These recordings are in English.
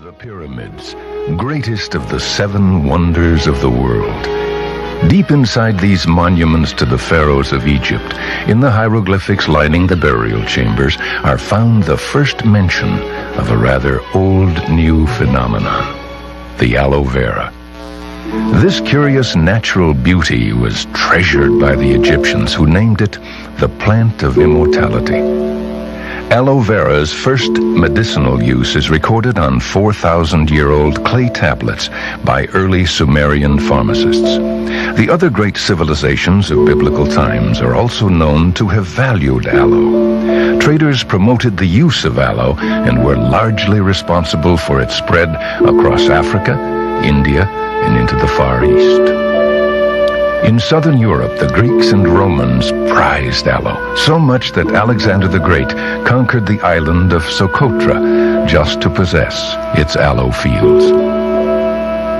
The pyramids, greatest of the 7 wonders of the world. Deep inside these monuments to the pharaohs of Egypt, in the hieroglyphics lining the burial chambers, are found the first mention of a rather old new phenomenon, the aloe vera. This curious natural beauty was treasured by the Egyptians, who named it the plant of immortality. Aloe vera's first medicinal use is recorded on 4,000-year-old clay tablets by early Sumerian pharmacists. The other great civilizations of biblical times are also known to have valued aloe. Traders promoted the use of aloe and were largely responsible for its spread across Africa, India, and into the Far East. In southern Europe, the Greeks and Romans prized aloe, so much that Alexander the Great conquered the island of Socotra just to possess its aloe fields.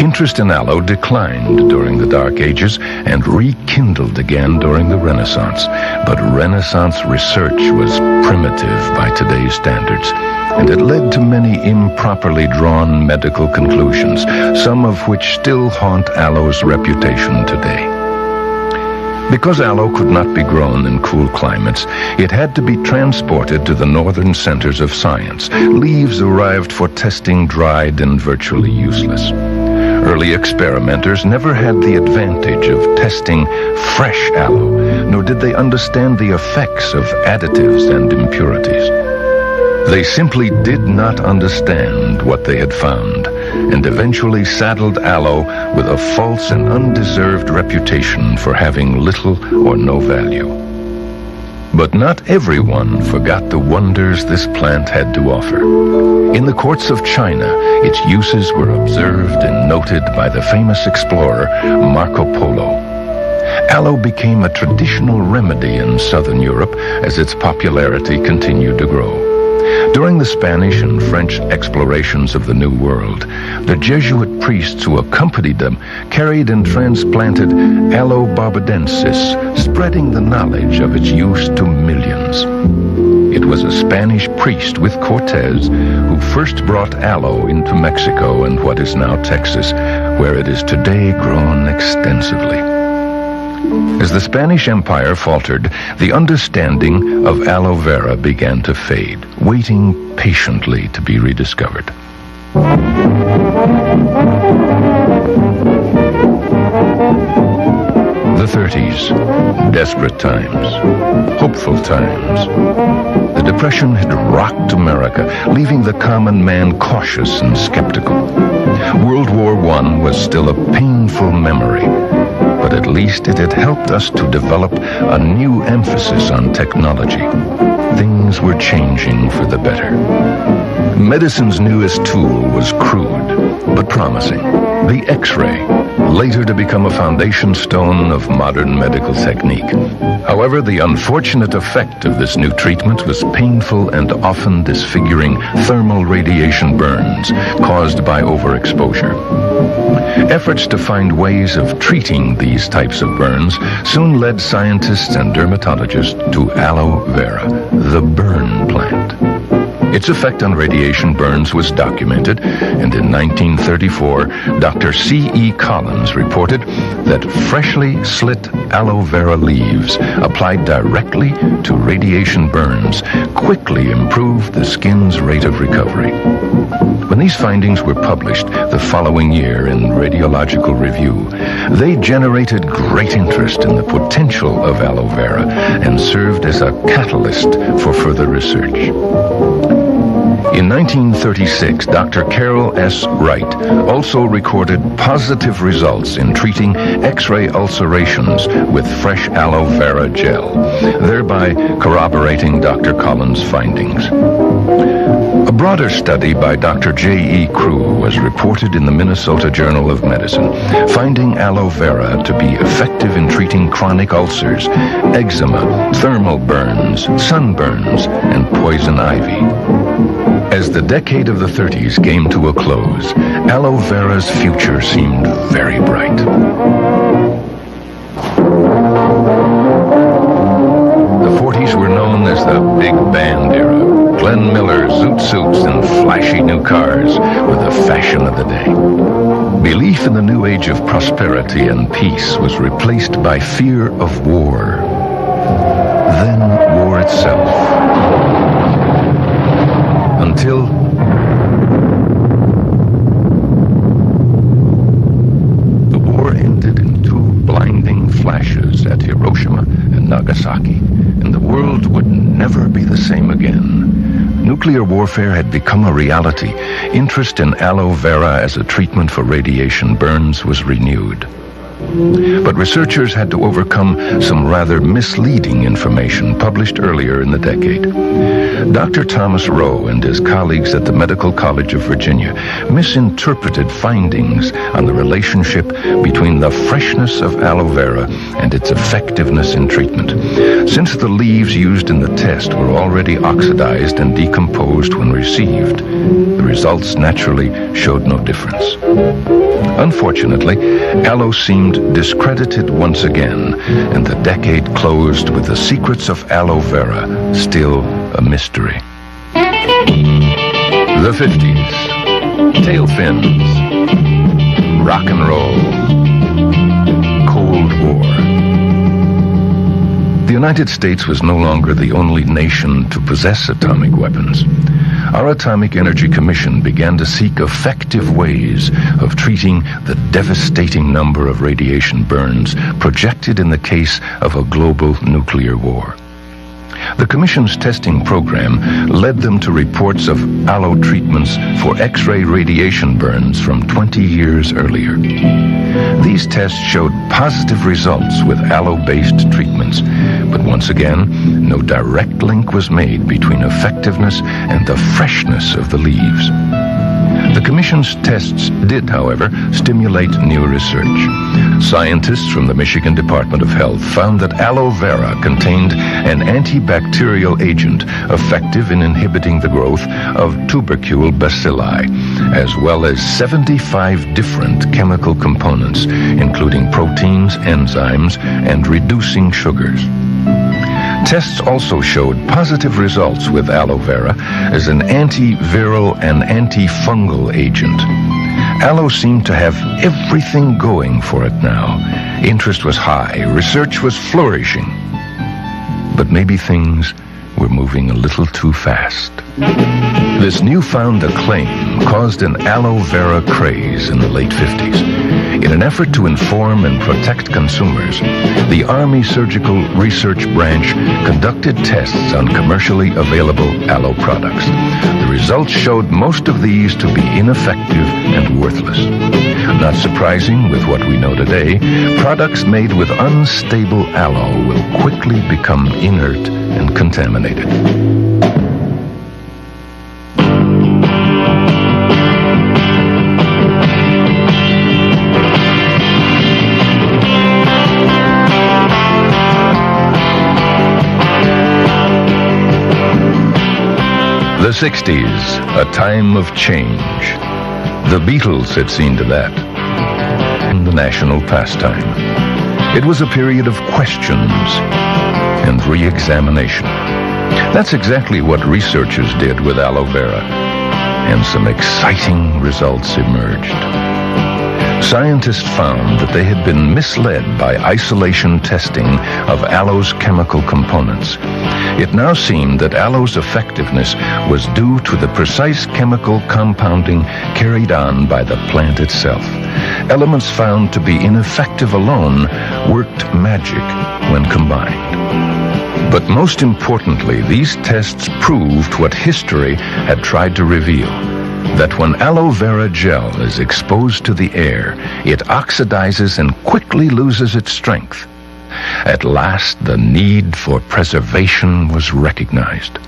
Interest in aloe declined during the Dark Ages and rekindled again during the Renaissance. But Renaissance research was primitive by today's standards, and it led to many improperly drawn medical conclusions, some of which still haunt aloe's reputation today. Because aloe could not be grown in cool climates, it had to be transported to the northern centers of science. Leaves arrived for testing dried and virtually useless. Early experimenters never had the advantage of testing fresh aloe, nor did they understand the effects of additives and impurities. They simply did not understand what they had found, and eventually saddled aloe with a false and undeserved reputation for having little or no value. But not everyone forgot the wonders this plant had to offer. In the courts of China, its uses were observed and noted by the famous explorer Marco Polo. Aloe became a traditional remedy in southern Europe as its popularity continued to grow. During the Spanish and French explorations of the New World, the Jesuit priests who accompanied them carried and transplanted Aloe barbadensis, spreading the knowledge of its use to millions. It was a Spanish priest with Cortez who first brought aloe into Mexico and what is now Texas, where it is today grown extensively. As the Spanish Empire faltered, the understanding of aloe vera began to fade, waiting patiently to be rediscovered. The 30s, desperate times, hopeful times. The Depression had rocked America, leaving the common man cautious and skeptical. World War I was still a painful memory, but at least it had helped us to develop a new emphasis on technology. Things were changing for the better. Medicine's newest tool was crude, but promising: the X-ray, later to become a foundation stone of modern medical technique. However, the unfortunate effect of this new treatment was painful and often disfiguring thermal radiation burns caused by overexposure. Efforts to find ways of treating these types of burns soon led scientists and dermatologists to aloe vera, the burn plant. Its effect on radiation burns was documented, and in 1934, Dr. C.E. Collins reported that freshly slit aloe vera leaves applied directly to radiation burns quickly improved the skin's rate of recovery. When these findings were published the following year in Radiological Review, they generated great interest in the potential of aloe vera and served as a catalyst for further research. In 1936, Dr. Carroll S. Wright also recorded positive results in treating X-ray ulcerations with fresh aloe vera gel, thereby corroborating Dr. Collins' findings. A broader study by Dr. J.E. Crew was reported in the Minnesota Journal of Medicine, finding aloe vera to be effective in treating chronic ulcers, eczema, thermal burns, sunburns, and poison ivy. As the decade of the 30s came to a close, aloe vera's future seemed very bright. The 40s were known as the Big Band era. Glenn Miller zoot suits and flashy new cars were the fashion of the day. Belief in the new age of prosperity and peace was replaced by fear of war. Then war itself. Until the war ended in two blinding flashes at Hiroshima and Nagasaki, and the world would never be the same again. Nuclear warfare had become a reality. Interest in aloe vera as a treatment for radiation burns was renewed. But researchers had to overcome some rather misleading information published earlier in the decade. Dr. Thomas Rowe and his colleagues at the Medical College of Virginia misinterpreted findings on the relationship between the freshness of aloe vera and its effectiveness in treatment, since the leaves used in the test were already oxidized and decomposed when received. The results naturally showed no difference. Unfortunately, aloe seemed discredited once again, and the decade closed with the secrets of aloe vera still a mystery. The 50s. Tail fins. Rock and roll. Cold War. The United States was no longer the only nation to possess atomic weapons. Our Atomic Energy Commission began to seek effective ways of treating the devastating number of radiation burns projected in the case of a global nuclear war. The Commission's testing program led them to reports of aloe treatments for X-ray radiation burns from 20 years earlier. These tests showed positive results with aloe-based treatments, but once again, no direct link was made between effectiveness and the freshness of the leaves. The Commission's tests did, however, stimulate new research. Scientists from the Michigan Department of Health found that aloe vera contained an antibacterial agent effective in inhibiting the growth of tubercle bacilli, as well as 75 different chemical components, including proteins, enzymes, and reducing sugars. Tests also showed positive results with aloe vera as an antiviral and antifungal agent. Aloe seemed to have everything going for it now. Interest was high, research was flourishing. But maybe things were moving a little too fast. This newfound acclaim caused an aloe vera craze in the late 50s. In an effort to inform and protect consumers, the Army Surgical Research Branch conducted tests on commercially available aloe products. The results showed most of these to be ineffective and worthless. Not surprising with what we know today, products made with unstable aloe will quickly become inert and contaminated. The 60s, a time of change. The Beatles had seen to that. And the national pastime. It was a period of questions and re-examination. That's exactly what researchers did with aloe vera, and some exciting results emerged. Scientists found that they had been misled by isolation testing of aloe's chemical components. It now seemed that aloe's effectiveness was due to the precise chemical compounding carried on by the plant itself. Elements found to be ineffective alone worked magic when combined. But most importantly, these tests proved what history had tried to reveal, that when aloe vera gel is exposed to the air, it oxidizes and quickly loses its strength. At last, the need for preservation was recognized.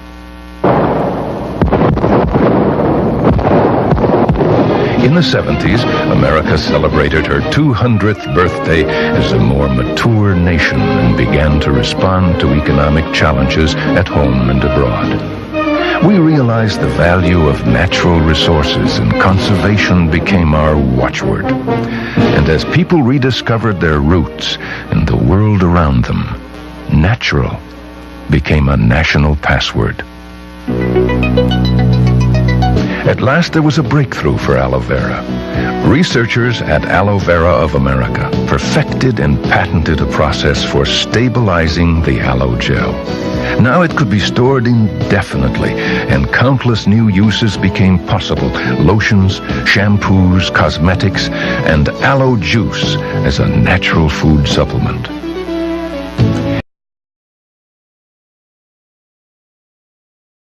In the 70s, America celebrated her 200th birthday as a more mature nation and began to respond to economic challenges at home and abroad. We realized the value of natural resources, and conservation became our watchword. And as people rediscovered their roots and the world around them, natural became a national password. At last there was a breakthrough for aloe vera. Researchers at Aloe Vera of America perfected and patented a process for stabilizing the aloe gel. Now it could be stored indefinitely, and countless new uses became possible. Lotions, shampoos, cosmetics, and aloe juice as a natural food supplement.